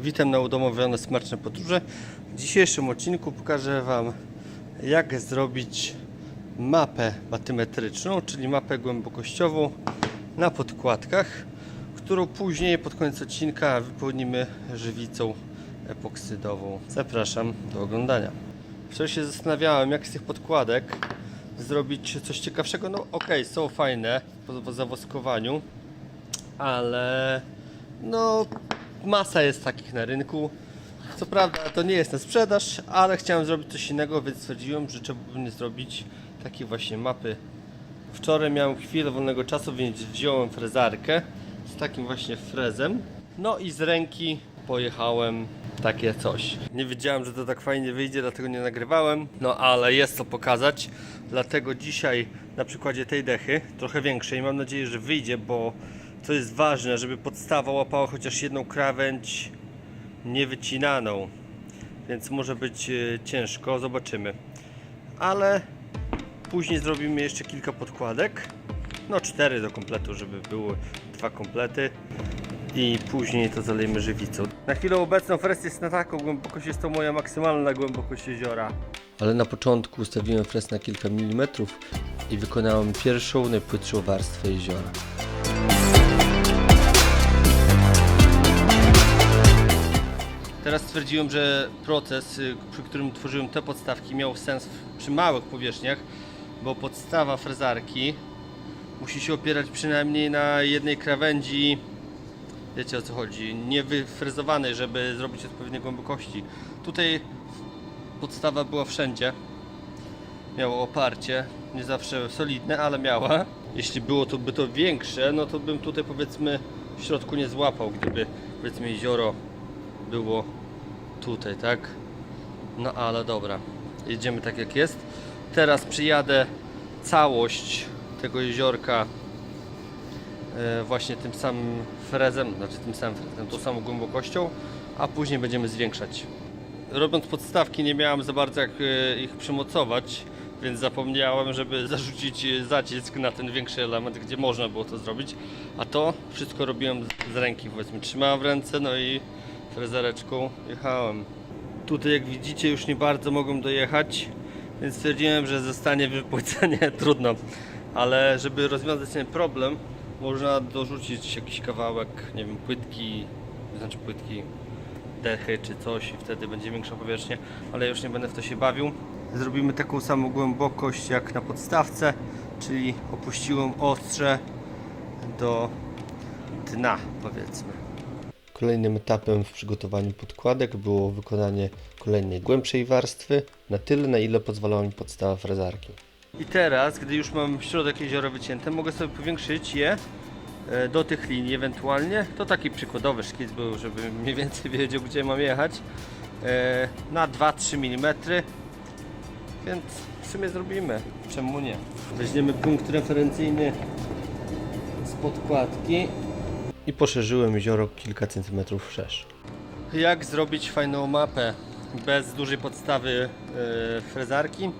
Witam na udomowione smaczne podróże. W dzisiejszym odcinku pokażę Wam, jak zrobić mapę batymetryczną, czyli mapę głębokościową na podkładkach, którą później pod koniec odcinka wypełnimy żywicą epoksydową. Zapraszam do oglądania. Wczoraj się zastanawiałem, jak z tych podkładek zrobić coś ciekawszego. No okej, są fajne po zawoskowaniu, ale no masa jest takich na rynku. Co prawda to nie jest na sprzedaż, ale chciałem zrobić coś innego, więc stwierdziłem, że trzeba by zrobić takie właśnie mapy. Wczoraj miałem chwilę wolnego czasu, więc wziąłem frezarkę z takim właśnie frezem. No i z ręki pojechałem takie coś. Nie wiedziałem, że to tak fajnie wyjdzie, dlatego nie nagrywałem. No ale jest co pokazać. Dlatego dzisiaj na przykładzie tej dechy, trochę większej, mam nadzieję, że wyjdzie, bo to jest ważne, żeby podstawa łapała chociaż jedną krawędź niewycinaną. Więc może być ciężko, zobaczymy. Ale później zrobimy jeszcze kilka podkładek. No 4 do kompletu, żeby były 2 komplety. I później to zalejemy żywicą. Na chwilę obecną frez jest na taką głębokość, jest to moja maksymalna głębokość jeziora. Ale na początku ustawiłem frez na kilka milimetrów i wykonałem pierwszą, najpłytszą warstwę jeziora. Teraz stwierdziłem, że proces, przy którym tworzyłem te podstawki, miał sens przy małych powierzchniach, bo podstawa frezarki musi się opierać przynajmniej na jednej krawędzi, wiecie o co chodzi, nie wyfrezowanej, żeby zrobić odpowiednie głębokości. Tutaj podstawa była wszędzie, miała oparcie, nie zawsze solidne, ale miała. Jeśli było to by to większe, no to bym tutaj powiedzmy w środku nie złapał, gdyby powiedzmy jezioro było tutaj, tak? No ale dobra, jedziemy tak jak jest. Teraz przyjadę całość tego jeziorka właśnie tym samym frezem, tą samą głębokością, a później będziemy zwiększać. Robiąc podstawki nie miałem za bardzo jak ich przymocować, więc zapomniałem, żeby zarzucić zacisk na ten większy element, gdzie można było to zrobić, a to wszystko robiłem z ręki, powiedzmy, trzymałem w ręce, no i frezareczką jechałem. Tutaj jak widzicie już nie bardzo mogłem dojechać, więc stwierdziłem, że zostanie wypłycenie trudno, ale żeby rozwiązać ten problem, można dorzucić jakiś kawałek, nie wiem, płytki, dechy czy coś i wtedy będzie większa powierzchnia, ale już nie będę w to się bawił. Zrobimy taką samą głębokość jak na podstawce, czyli opuściłem ostrze do dna, powiedzmy. Kolejnym etapem w przygotowaniu podkładek było wykonanie kolejnej głębszej warstwy na tyle, na ile pozwalała mi podstawa frezarki. I teraz, gdy już mam środek jeziora wycięte, mogę sobie powiększyć je do tych linii ewentualnie. To taki przykładowy szkic był, żeby mniej więcej wiedział, gdzie mam jechać. Na 2-3 mm. Więc w sumie zrobimy. Czemu nie? Weźmiemy punkt referencyjny z podkładki i poszerzyłem jezioro kilka centymetrów wszerz. Jak zrobić fajną mapę bez dużej podstawy frezarki?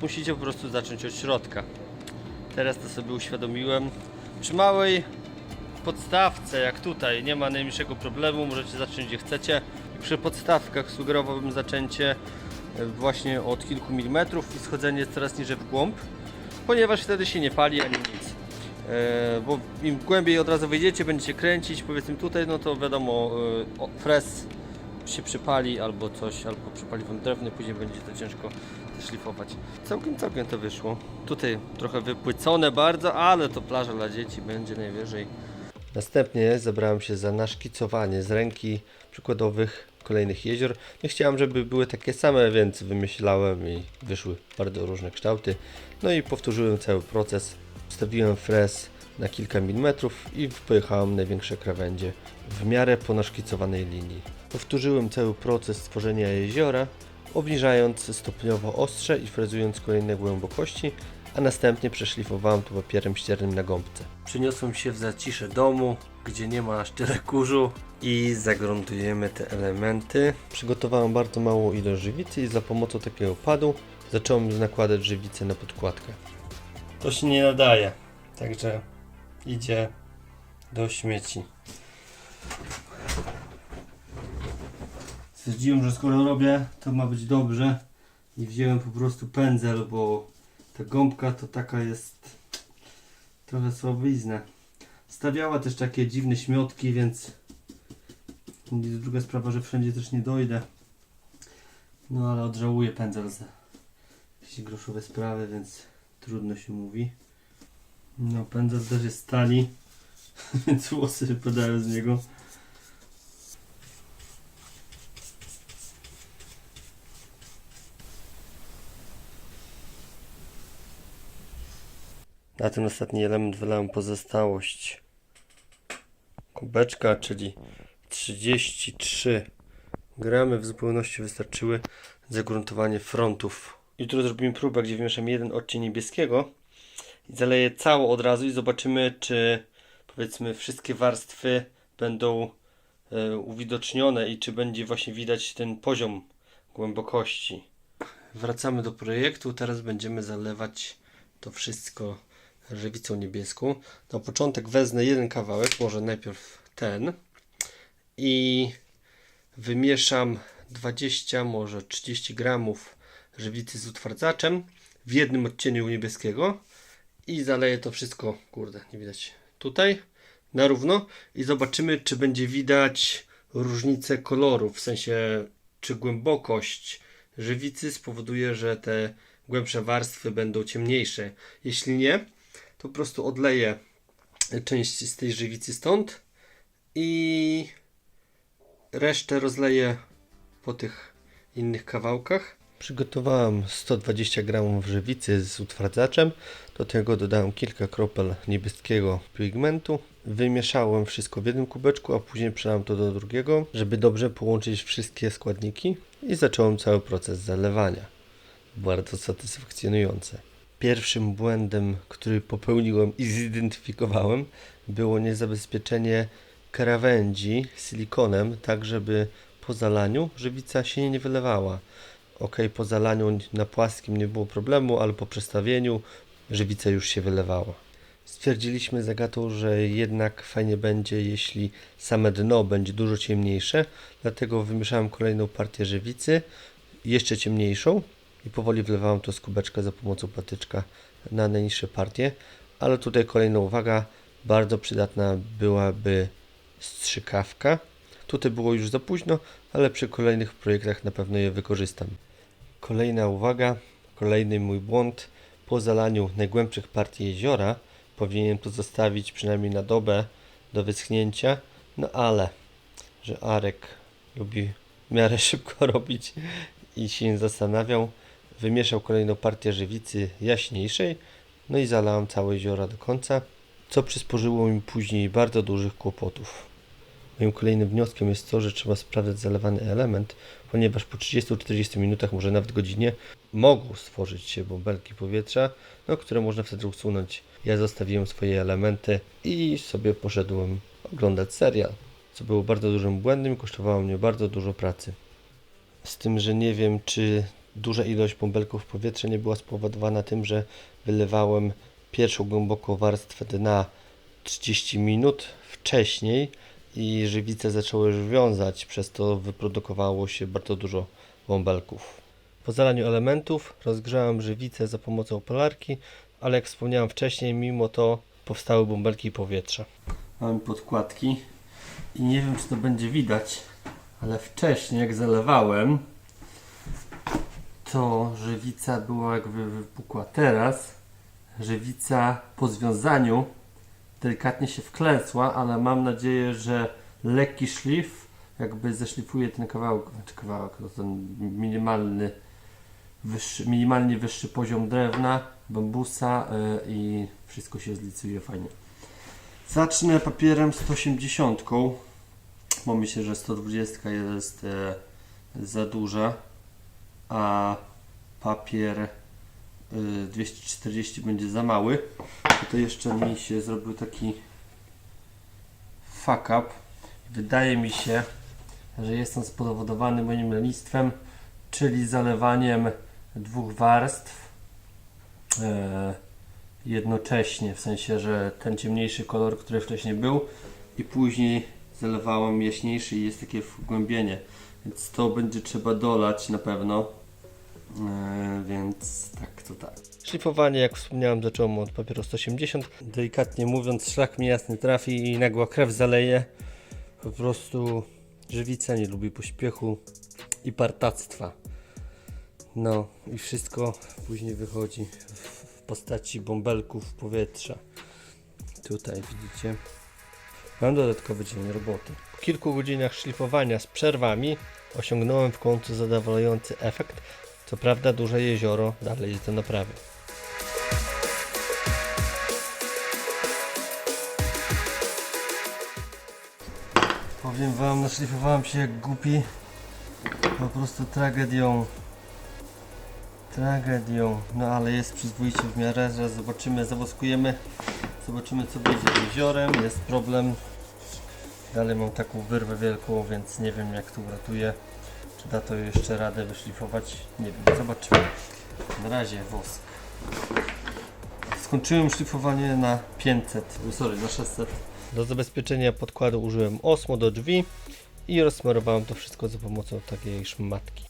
Musicie po prostu zacząć od środka. Teraz to sobie uświadomiłem. Przy małej podstawce, jak tutaj, nie ma najmniejszego problemu, możecie zacząć gdzie chcecie. Przy podstawkach sugerowałbym zaczęcie właśnie od kilku milimetrów i schodzenie coraz niżej w głąb, ponieważ wtedy się nie pali ani nic. Bo im głębiej od razu wyjdziecie, będziecie kręcić, powiedzmy tutaj, no to wiadomo, frez się przypali albo coś, albo przypali wam drewno, później będzie to ciężko szlifować. Całkiem to wyszło. Tutaj trochę wypłycone bardzo, ale to plaża dla dzieci będzie najwyżej. Następnie zabrałem się za naszkicowanie z ręki przykładowych kolejnych jezior. Nie chciałem, żeby były takie same, więc wymyślałem i wyszły bardzo różne kształty. No i powtórzyłem cały proces. Wstawiłem frez na kilka milimetrów i pojechałem największe krawędzie w miarę po naszkicowanej linii. Powtórzyłem cały proces tworzenia jeziora, obniżając stopniowo ostrze i frezując kolejne głębokości, a następnie przeszlifowałem to papierem ściernym na gąbce. Przeniosłem się w zacisze domu, gdzie nie ma aż tyle kurzu i загruntujemy te elementy. Przygotowałem bardzo małą ilość żywicy i za pomocą takiego padu zacząłem nakładać żywicę na podkładkę. To się nie nadaje, także idzie do śmieci. Stwierdziłem, że skoro robię, to ma być dobrze i wziąłem po prostu pędzel, bo ta gąbka to taka jest trochę słabizna. Stawiała też takie dziwne śmiotki, więc druga sprawa, że wszędzie też nie dojdę. No ale odżałuję pędzel za jakieś groszowe sprawy, więc trudno się mówi. No pędzel też jest stali, więc włosy wypadają z niego. Na ten ostatni element wylałem pozostałość kubeczka, czyli 33 gramy w zupełności wystarczyły zagruntowanie frontów. Jutro zrobimy próbę, gdzie wymieszam jeden odcień niebieskiego i zaleję cało od razu i zobaczymy, czy powiedzmy wszystkie warstwy będą uwidocznione i czy będzie właśnie widać ten poziom głębokości. Wracamy do projektu. Teraz będziemy zalewać to wszystko żywicą niebieską. Na początek wezmę jeden kawałek, może najpierw ten, i wymieszam 20, może 30 gramów żywicy z utwardzaczem w jednym odcieniu niebieskiego i zaleję to wszystko, kurde, nie widać, tutaj na równo i zobaczymy, czy będzie widać różnicę koloru, w sensie czy głębokość żywicy spowoduje, że te głębsze warstwy będą ciemniejsze. Jeśli nie, to po prostu odleję część z tej żywicy stąd i resztę rozleję po tych innych kawałkach. Przygotowałem 120 g żywicy z utwardzaczem. Do tego dodałem kilka kropel niebieskiego pigmentu. Wymieszałem wszystko w jednym kubeczku, a później przelałem to do drugiego, żeby dobrze połączyć wszystkie składniki i zacząłem cały proces zalewania. Bardzo satysfakcjonujące. Pierwszym błędem, który popełniłem i zidentyfikowałem, było niezabezpieczenie krawędzi silikonem, tak żeby po zalaniu żywica się nie wylewała. Ok, po zalaniu na płaskim nie było problemu, ale po przestawieniu żywica już się wylewała. Stwierdziliśmy z Agatą, że jednak fajnie będzie, jeśli same dno będzie dużo ciemniejsze, dlatego wymieszałem kolejną partię żywicy, jeszcze ciemniejszą i powoli wlewałem to z kubeczka za pomocą patyczka na najniższe partie, ale tutaj kolejna uwaga, bardzo przydatna byłaby strzykawka. Tutaj było już za późno, ale przy kolejnych projektach na pewno je wykorzystam. Kolejna uwaga, kolejny mój błąd. Po zalaniu najgłębszych partii jeziora powinienem to zostawić przynajmniej na dobę do wyschnięcia, no ale że Arek lubi w miarę szybko robić i się nie zastanawiał, wymieszał kolejną partię żywicy jaśniejszej, no i zalałem całe jeziora do końca, co przysporzyło mi później bardzo dużych kłopotów. Moim kolejnym wnioskiem jest to, że trzeba sprawdzać zalewany element, ponieważ po 30-40 minutach, może nawet godzinie, mogą stworzyć się bąbelki powietrza, które można wtedy usunąć. Ja zostawiłem swoje elementy i sobie poszedłem oglądać serial, co było bardzo dużym błędem i kosztowało mnie bardzo dużo pracy. Z tym, że nie wiem, czy duża ilość bąbelków powietrza nie była spowodowana tym, że wylewałem pierwszą głęboką warstwę dna 30 minut wcześniej i żywice zaczęły już wiązać, przez to wyprodukowało się bardzo dużo bąbelków. Po zalaniu elementów rozgrzałem żywicę za pomocą opalarki, ale jak wspomniałem wcześniej, mimo to powstały bąbelki powietrza. Mamy podkładki i nie wiem, czy to będzie widać, ale wcześniej jak zalewałem, to żywica była jakby wypukła. Teraz żywica po związaniu delikatnie się wklęsła, ale mam nadzieję, że lekki szlif jakby zeszlifuje ten kawałek, to ten minimalnie wyższy poziom drewna, bambusa i wszystko się zlicuje fajnie. Zacznę papierem 180, bo myślę, że 120 jest za duża, a papier 240 będzie za mały. Tutaj jeszcze mi się zrobił taki fuck up. Wydaje mi się, że jest on spowodowany moim lenistwem, czyli zalewaniem dwóch warstw jednocześnie, w sensie, że ten ciemniejszy kolor, który wcześniej był i później zalewałem jaśniejszy i jest takie wgłębienie, więc to będzie trzeba dolać na pewno, więc tak to tak. Szlifowanie, jak wspomniałem, zacząłem od papieru 180. Delikatnie mówiąc, szlak mi jasny trafi i nagła krew zaleje. Po prostu żywica nie lubi pośpiechu i partactwa. No i wszystko później wychodzi w postaci bąbelków powietrza. Tutaj widzicie. Mam dodatkowy dzień roboty. Po kilku godzinach szlifowania z przerwami osiągnąłem w końcu zadowalający efekt. Co prawda duże jezioro dalej jest do naprawy. Powiem wam, naszlifowałem się jak głupi. Po prostu tragedią. No ale jest przyzwoicie w miarę. Zaraz zobaczymy, zawoskujemy. Zobaczymy co będzie z jeziorem. Jest problem. Dalej mam taką wyrwę wielką, więc nie wiem jak to uratuję. Czy da to jeszcze radę wyszlifować? Nie wiem, zobaczymy. Na razie wosk. Skończyłem szlifowanie na 500, na 600. Do zabezpieczenia podkładu użyłem Osmo do drzwi i rozsmarowałem to wszystko za pomocą takiej szmatki.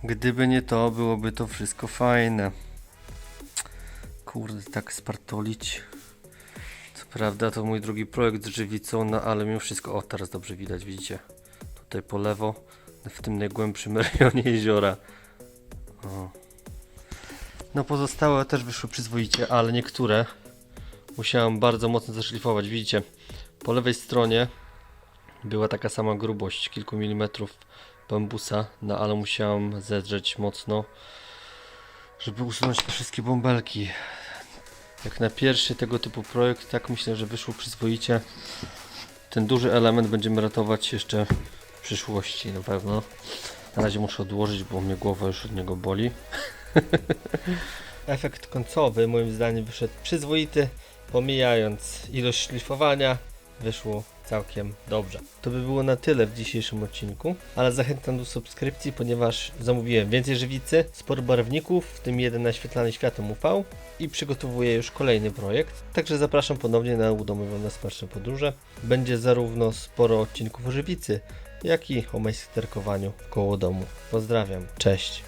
Gdyby nie to, byłoby to wszystko fajne. Kurde, tak spartolić. Co prawda to mój drugi projekt z żywicą, no ale mimo wszystko, o teraz dobrze widać, widzicie? Tutaj po lewo, w tym najgłębszym rejonie jeziora. O. No pozostałe też wyszły przyzwoicie, ale niektóre musiałem bardzo mocno zaszlifować. Widzicie, po lewej stronie była taka sama grubość, kilku milimetrów bambusa, no ale musiałem zedrzeć mocno, żeby usunąć te wszystkie bąbelki. Jak na pierwszy tego typu projekt, tak myślę, że wyszło przyzwoicie. Ten duży element będziemy ratować jeszcze w przyszłości na pewno. Na razie muszę odłożyć, bo mnie głowa już od niego boli. Efekt końcowy moim zdaniem wyszedł przyzwoity. Pomijając ilość szlifowania, wyszło całkiem dobrze. To by było na tyle w dzisiejszym odcinku, ale zachęcam do subskrypcji, ponieważ zamówiłem więcej żywicy, sporo barwników, w tym jeden naświetlany światłem UV i przygotowuję już kolejny projekt. Także zapraszam ponownie na udomowione smaczne podróże. Będzie zarówno sporo odcinków o żywicy, jak i o majsterkowaniu koło domu. Pozdrawiam, cześć!